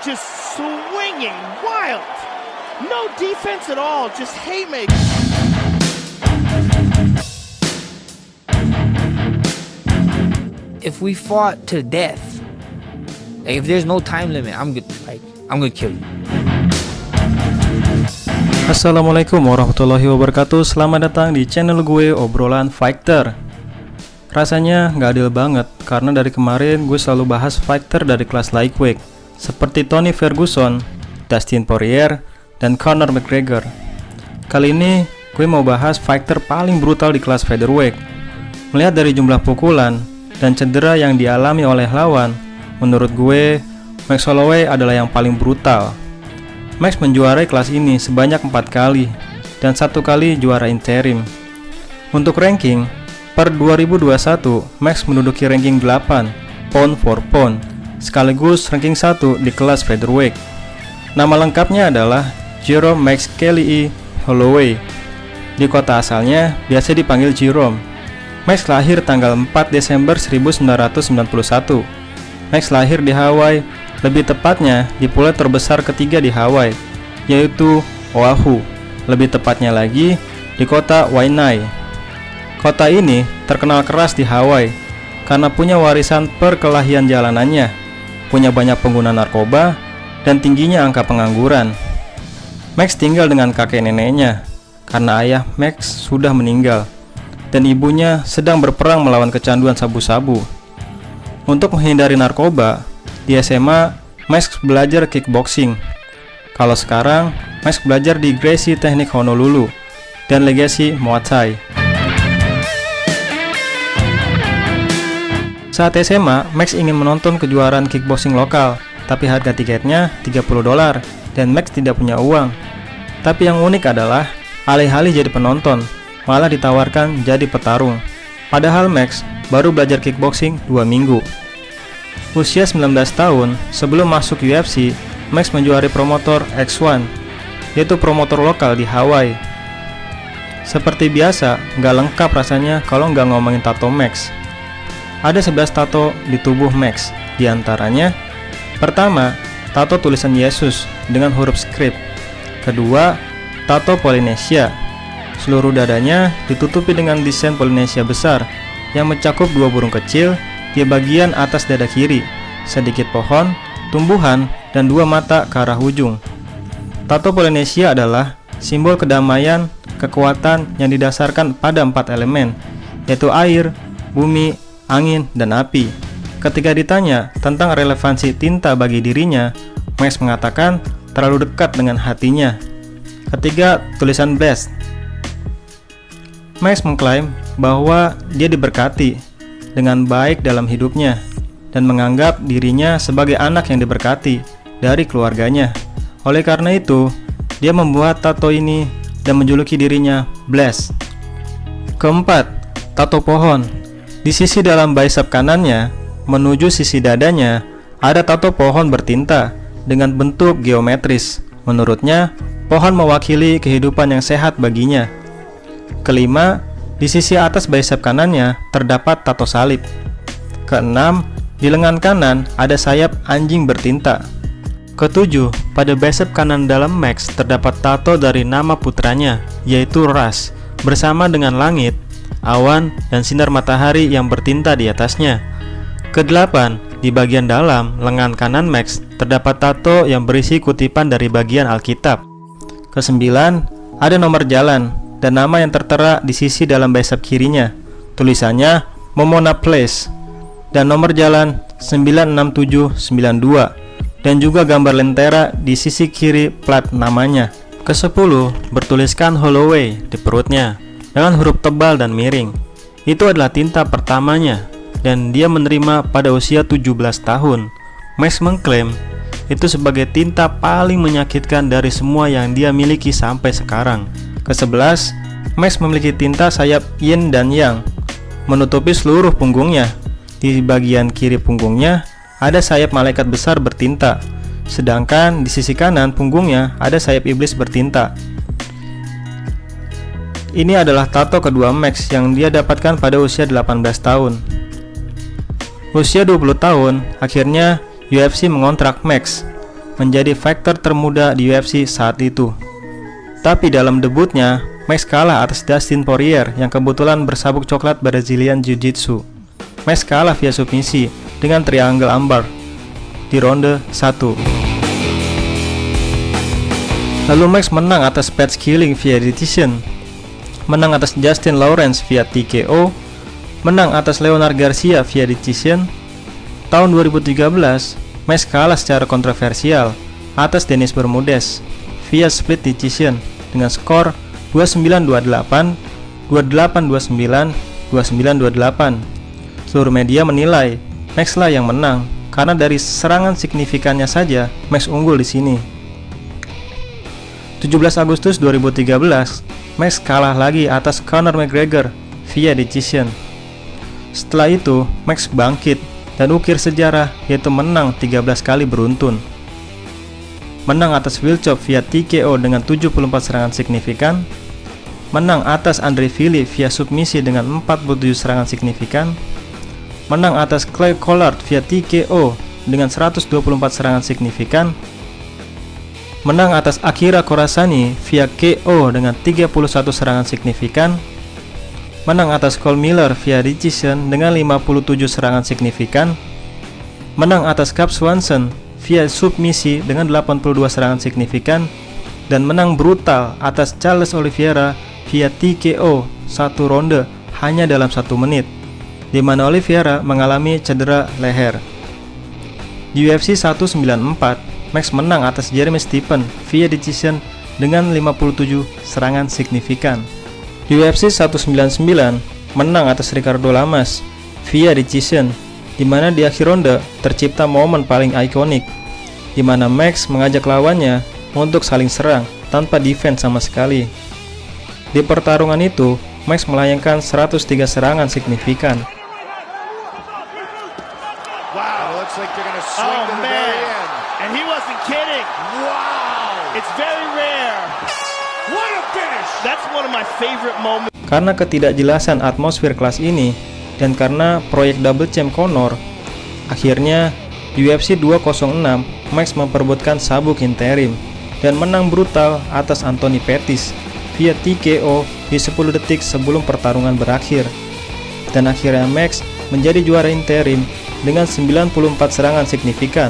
just swinging wild. No defense at all, just haymakers. If we fought to death, like if there's no time limit, I'm gonna kill you. Assalamualaikum warahmatullahi wabarakatuh. Selamat datang di channel gue Obrolan Fighter. Rasanya gak adil banget karena dari kemarin gue selalu bahas fighter dari kelas lightweight seperti Tony Ferguson, Dustin Poirier, dan Conor McGregor. Kali ini gue mau bahas fighter paling brutal di kelas featherweight. Melihat dari jumlah pukulan dan cedera yang dialami oleh lawan, menurut gue Max Holloway adalah yang paling brutal. Max menjuarai kelas ini sebanyak 4 kali dan 1 kali juara interim. Untuk ranking, per 2021 Max menduduki ranking 8 pound for pound, sekaligus ranking 1 di kelas featherweight. Nama lengkapnya adalah Jerome Max Kelly E. Holloway. Di kota asalnya biasa dipanggil Jerome. Max lahir tanggal 4 Desember 1991. Max lahir di Hawaii, lebih tepatnya di pulau terbesar ketiga di Hawaii, yaitu Oahu. Lebih tepatnya lagi di kota Waianae. Kota ini terkenal keras di Hawaii karena punya warisan perkelahian jalanannya, punya banyak pengguna narkoba, dan tingginya angka pengangguran. Max tinggal dengan kakek neneknya karena ayah Max sudah meninggal dan ibunya sedang berperang melawan kecanduan sabu-sabu. Untuk menghindari narkoba, di SMA Max belajar kickboxing. Kalau sekarang Max belajar di Gracie Teknik Honolulu dan Legacy Muay Thai. Saat SMA, Max ingin menonton kejuaraan kickboxing lokal, tapi harga tiketnya $30 dan Max tidak punya uang. Tapi yang unik adalah, alih-alih jadi penonton, malah ditawarkan jadi petarung. Padahal Max baru belajar kickboxing 2 minggu. Usia 19 tahun, sebelum masuk UFC, Max menjuari promotor X1, yaitu promotor lokal di Hawaii. Seperti biasa, nggak lengkap rasanya kalau nggak ngomongin tato Max. Ada 11 tato di tubuh Max, diantaranya: pertama, tato tulisan Yesus dengan huruf script. Kedua, tato Polinesia. Seluruh dadanya ditutupi dengan desain Polinesia besar yang mencakup 2 burung kecil di bagian atas dada kiri, sedikit pohon, tumbuhan, dan 2 mata ke arah ujung. Tato Polinesia adalah simbol kedamaian, kekuatan yang didasarkan pada 4 elemen, yaitu air, bumi, angin, dan api. Ketika ditanya tentang relevansi tinta bagi dirinya, Max mengatakan terlalu dekat dengan hatinya. Ketiga, tulisan Blessed. Max mengklaim bahwa dia diberkati dengan baik dalam hidupnya dan menganggap dirinya sebagai anak yang diberkati dari keluarganya. Oleh karena itu, dia membuat tato ini dan menjuluki dirinya Blessed. Keempat, tato pohon. Di sisi dalam bicep kanannya menuju sisi dadanya ada tato pohon bertinta dengan bentuk geometris. Menurutnya, pohon mewakili kehidupan yang sehat baginya. Kelima, di sisi atas bicep kanannya terdapat tato salib. Keenam, di lengan kanan ada sayap anjing bertinta. Ketujuh, pada bicep kanan dalam Max terdapat tato dari nama putranya, yaitu Ras, bersama dengan langit, awan, dan sinar matahari yang bertinta di atasnya. Kedelapan, di bagian dalam lengan kanan Max terdapat tato yang berisi kutipan dari bagian Alkitab. Kesembilan, ada nomor jalan dan nama yang tertera di sisi dalam bicep kirinya. Tulisannya Momona Place dan nomor jalan 96792 dan juga gambar lentera di sisi kiri plat namanya. Kesepuluh, bertuliskan Holloway di perutnya dengan huruf tebal dan miring. Itu adalah tinta pertamanya dan dia menerima pada usia 17 tahun. Max mengklaim itu sebagai tinta paling menyakitkan dari semua yang dia miliki sampai sekarang. Ke-11, Max memiliki tinta sayap yin dan yang menutupi seluruh punggungnya. Di bagian kiri punggungnya ada sayap malaikat besar bertinta, sedangkan di sisi kanan punggungnya ada sayap iblis bertinta. Ini adalah tato kedua Max yang dia dapatkan pada usia 18 tahun. Usia 20 tahun, akhirnya UFC mengontrak Max. menjadi fighter termuda di UFC saat itu. Tapi dalam debutnya, Max kalah atas Dustin Poirier yang kebetulan bersabuk coklat Brazilian Jiu-Jitsu. Max kalah via submisi dengan triangle armbar di ronde 1. Lalu Max menang atas Pat Skilling via decision, menang atas Justin Lawrence via TKO, menang atas Leonard Garcia via decision. Tahun 2013, Max kalah secara kontroversial atas Dennis Bermudez via split decision dengan skor 29-28, 28-29, 29-28. Seluruh media menilai Max lah yang menang karena dari serangan signifikannya saja Max unggul di sini. 17 Agustus 2013, Max kalah lagi atas Conor McGregor via decision. Setelah itu, Max bangkit dan ukir sejarah, yaitu menang 13 kali beruntun. Menang atas Will Chop via TKO dengan 74 serangan signifikan, menang atas Andre Fili via submisi dengan 47 serangan signifikan, menang atas Clay Collard via TKO dengan 124 serangan signifikan, menang atas Akira Corazani via KO dengan 31 serangan signifikan, menang atas Cole Miller via decision dengan 57 serangan signifikan, menang atas Cub Swanson via submisi dengan 82 serangan signifikan, dan menang brutal atas Charles Oliveira via TKO 1 ronde hanya dalam 1 menit, di mana Oliveira mengalami cedera leher. Di UFC 194, Max menang atas Jeremy Stephens via decision dengan 57 serangan signifikan. Di UFC 199, menang atas Ricardo Lamas via decision, di mana di akhir ronde tercipta momen paling ikonik, di mana Max mengajak lawannya untuk saling serang tanpa defense sama sekali. Di pertarungan itu, Max melayangkan 103 serangan signifikan. Wow, looks like they're gonna swing to the very end. And he wasn't kidding. Wow! It's very rare. What a finish! That's one of my favorite moments. Karena ketidakjelasan atmosfer kelas ini dan karena proyek Double Champ Conor, akhirnya di UFC 206 Max memperebutkan sabuk interim dan menang brutal atas Anthony Pettis via TKO di 10 detik sebelum pertarungan berakhir. Dan akhirnya Max menjadi juara interim dengan 94 serangan signifikan.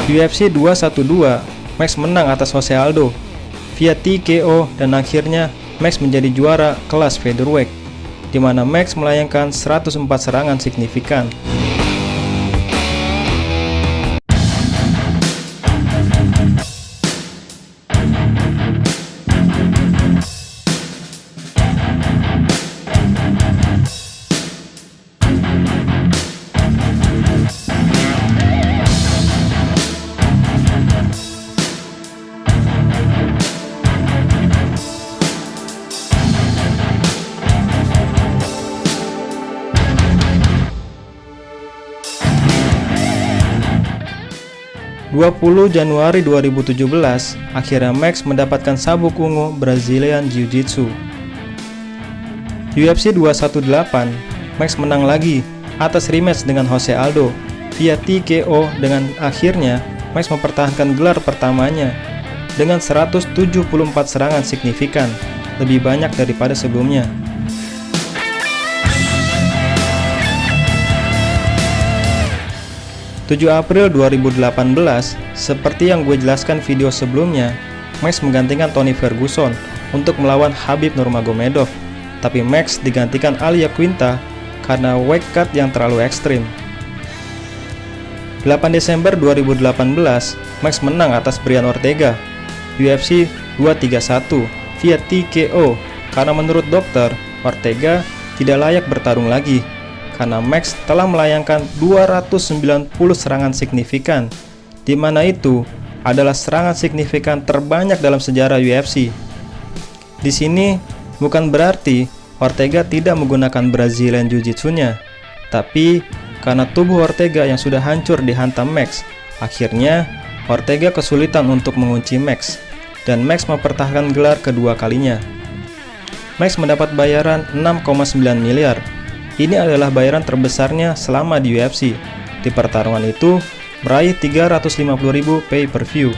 Di UFC 212, Max menang atas Jose Aldo via TKO dan akhirnya Max menjadi juara kelas featherweight, di mana Max melayangkan 104 serangan signifikan. (20 Januari 2017), akhirnya Max mendapatkan sabuk ungu Brazilian Jiu-Jitsu. UFC 218, Max menang lagi atas rematch dengan Jose Aldo via TKO dengan akhirnya Max mempertahankan gelar pertamanya dengan 174 serangan signifikan, lebih banyak daripada sebelumnya. 7 April 2018, seperti yang gue jelaskan video sebelumnya, Max menggantikan Tony Ferguson untuk melawan Khabib Nurmagomedov, tapi Max digantikan Al Iaquinta karena weight cut yang terlalu ekstrim. 8 Desember 2018, Max menang atas Brian Ortega UFC 231 via TKO karena menurut dokter, Ortega tidak layak bertarung lagi karena Max telah melayangkan 290 serangan signifikan, di mana itu adalah serangan signifikan terbanyak dalam sejarah UFC. Di sini bukan berarti Ortega tidak menggunakan Brazilian Jiu-Jitsu-nya, tapi karena tubuh Ortega yang sudah hancur dihantam Max, akhirnya Ortega kesulitan untuk mengunci Max. dan Max mempertahankan gelar kedua kalinya. Max mendapat bayaran 6,9 miliar. Ini adalah bayaran terbesarnya selama di UFC. Di pertarungan itu, meraih 350.000 pay-per-view.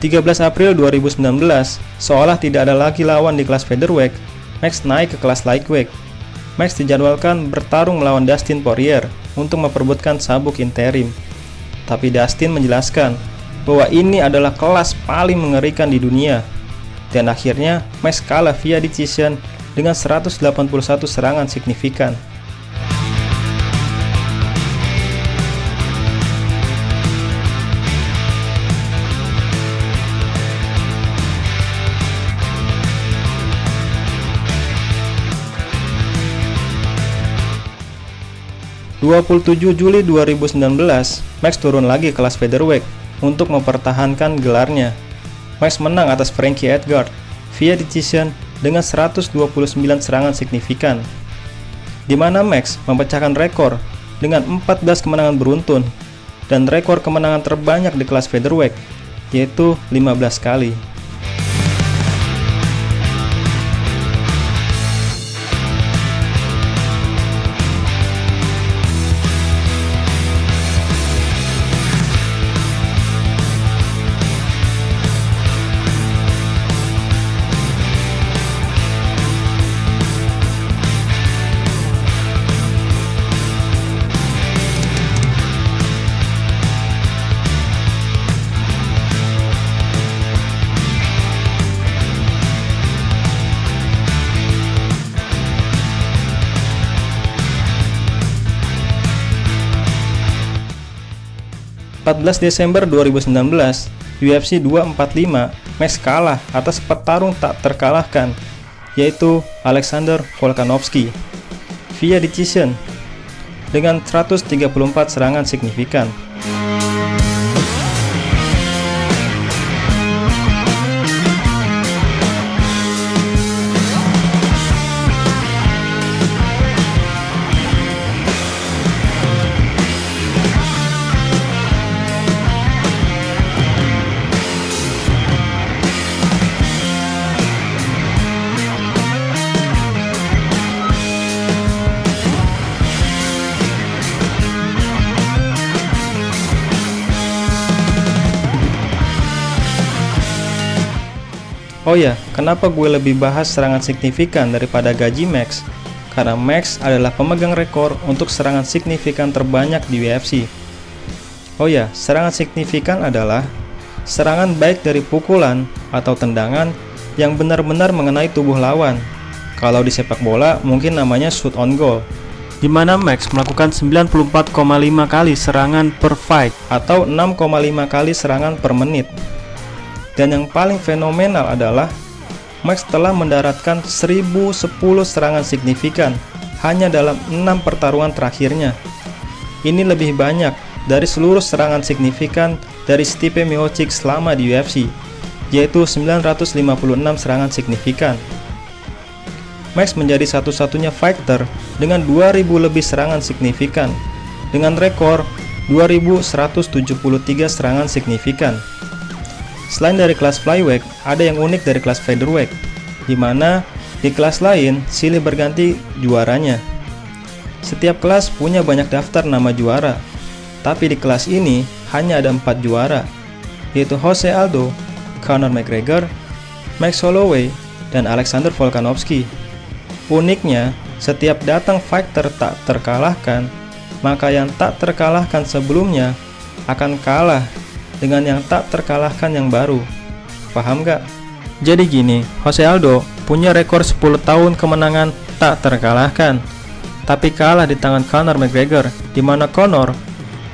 (13 April 2019), seolah tidak ada lagi lawan di kelas featherweight, Max naik ke kelas lightweight. Max dijadwalkan bertarung melawan Dustin Poirier untuk memperebutkan sabuk interim. Tapi Dustin menjelaskan bahwa ini adalah kelas paling mengerikan di dunia. Dan akhirnya Max kalah via decision dengan 181 serangan signifikan. (27 Juli 2019), Max turun lagi kelas featherweight untuk mempertahankan gelarnya. Max menang atas Frankie Edgar via decision dengan 129 serangan signifikan, di mana Max memecahkan rekor dengan 14 kemenangan beruntun dan rekor kemenangan terbanyak di kelas featherweight, yaitu 15 kali. (14 Desember 2019), UFC 245, Max kalah atas petarung tak terkalahkan, yaitu Alexander Volkanovski, via decision dengan 134 serangan signifikan. Oh ya, kenapa gue lebih bahas serangan signifikan daripada gaji Max? Karena Max adalah pemegang rekor untuk serangan signifikan terbanyak di UFC. Oh ya, serangan signifikan adalah serangan baik dari pukulan atau tendangan yang benar-benar mengenai tubuh lawan. Kalau di sepak bola mungkin namanya shoot on goal, di mana Max melakukan 94,5 kali serangan per fight atau 6,5 kali serangan per menit. Dan yang paling fenomenal adalah Max telah mendaratkan 1010 serangan signifikan hanya dalam 6 pertarungan terakhirnya. Ini lebih banyak dari seluruh serangan signifikan dari Stipe Miocic selama di UFC, yaitu 956 serangan signifikan. Max menjadi satu-satunya fighter dengan 2000 lebih serangan signifikan, dengan rekor 2173 serangan signifikan. Selain dari kelas flyweight, ada yang unik dari kelas featherweight, di mana Di kelas lain, silih berganti juaranya. Setiap kelas punya banyak daftar nama juara, tapi di kelas ini hanya ada 4 juara, yaitu Jose Aldo, Conor McGregor, Max Holloway, dan Alexander Volkanovski. Uniknya, setiap datang fighter tak terkalahkan, maka yang tak terkalahkan sebelumnya akan kalah dengan yang tak terkalahkan yang baru. Paham gak? Jadi gini, Jose Aldo punya rekor 10 tahun kemenangan tak terkalahkan, tapi kalah di tangan Conor McGregor, di mana Conor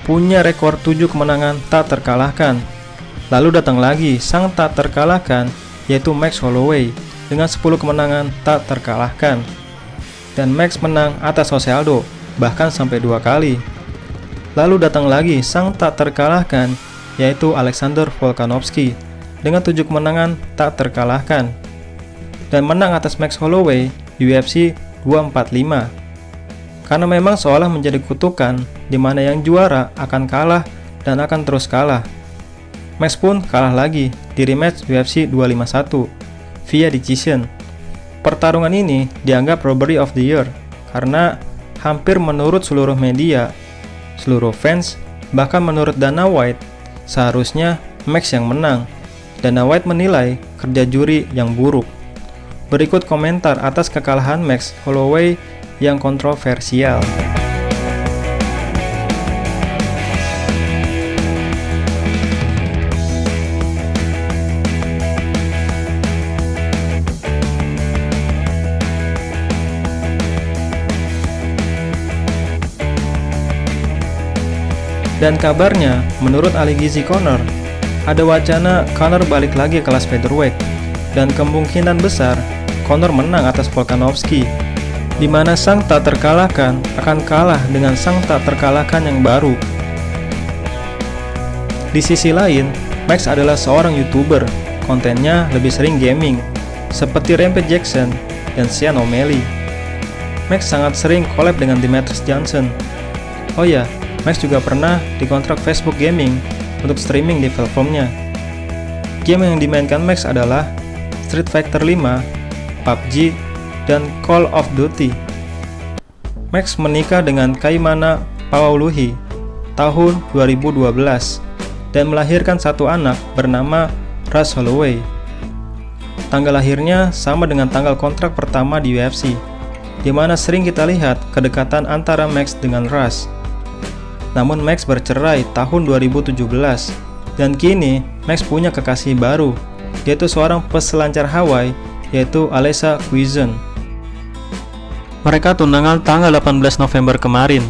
punya rekor 7 kemenangan tak terkalahkan. Lalu datang lagi sang tak terkalahkan, yaitu Max Holloway dengan 10 kemenangan tak terkalahkan. Dan Max menang atas Jose Aldo, bahkan sampai 2 kali. Lalu datang lagi sang tak terkalahkan, yaitu Alexander Volkanovski dengan 7 kemenangan tak terkalahkan. Dan menang atas Max Holloway di UFC 245. Karena memang seolah menjadi kutukan di mana yang juara akan kalah dan akan terus kalah. Max pun kalah lagi di rematch UFC 251 via decision. Pertarungan ini dianggap robbery of the year karena hampir menurut seluruh media, seluruh fans, bahkan menurut Dana White, seharusnya Max yang menang. Dana White menilai kerja juri yang buruk. Berikut komentar atas kekalahan Max Holloway yang kontroversial. Dan kabarnya, menurut ahli gizi Conor, ada wacana Conor balik lagi ke kelas featherweight, dan kemungkinan besar Conor menang atas Volkanovski, di mana sang tak terkalahkan akan kalah dengan sang tak terkalahkan yang baru. Di sisi lain, Max adalah seorang YouTuber, kontennya lebih sering gaming, seperti Rampage Jackson dan Sean O'Malley. Max sangat sering collab dengan Demetrius Johnson. Oh ya, Max juga pernah dikontrak Facebook Gaming untuk streaming di platformnya. Game yang dimainkan Max adalah Street Fighter 5, PUBG, dan Call of Duty. Max menikah dengan Kaimana Pauluhi tahun 2012 dan melahirkan satu anak bernama Russ Holloway. Tanggal lahirnya sama dengan tanggal kontrak pertama di UFC, di mana sering kita lihat kedekatan antara Max dengan Russ. Namun Max bercerai tahun 2017 dan kini Max punya kekasih baru, yaitu seorang peselancar Hawaii, yaitu Alessa Quizon. Mereka tunangan tanggal 18 November kemarin.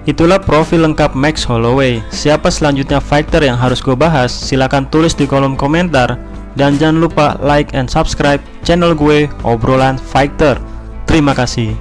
Itulah profil lengkap Max Holloway. Siapa selanjutnya fighter yang harus gue bahas? Silahkan tulis di kolom komentar. Dan jangan lupa like and subscribe channel gue, Obrolan Fighter. Terima kasih.